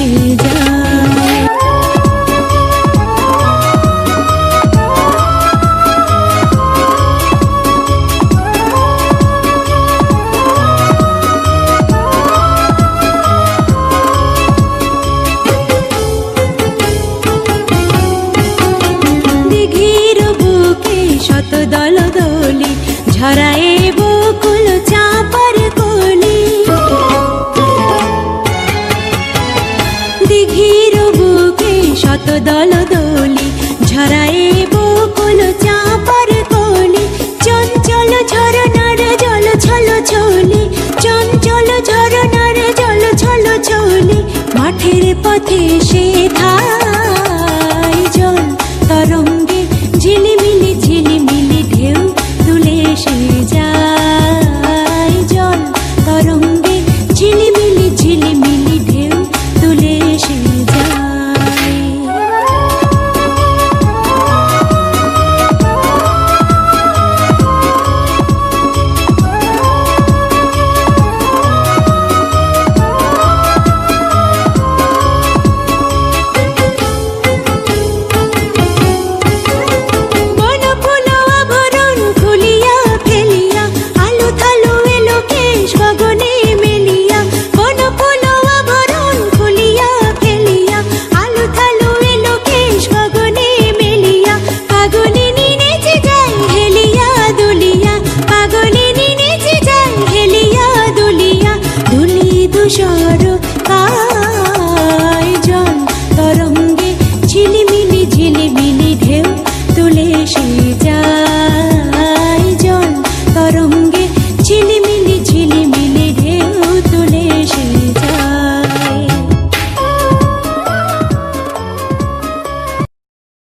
ভেসে যায়। শত দল দলি ঝরায়ে বকুল চাপার কলি, দিঘির বুকে শত দল দলি ঝরায়ে বকুল চাপার কলি, চঞ্চল ঝরনার জল ছল ছলি, চঞ্চল ঝরনার জল ছল ছলি, মাঠের পথে সে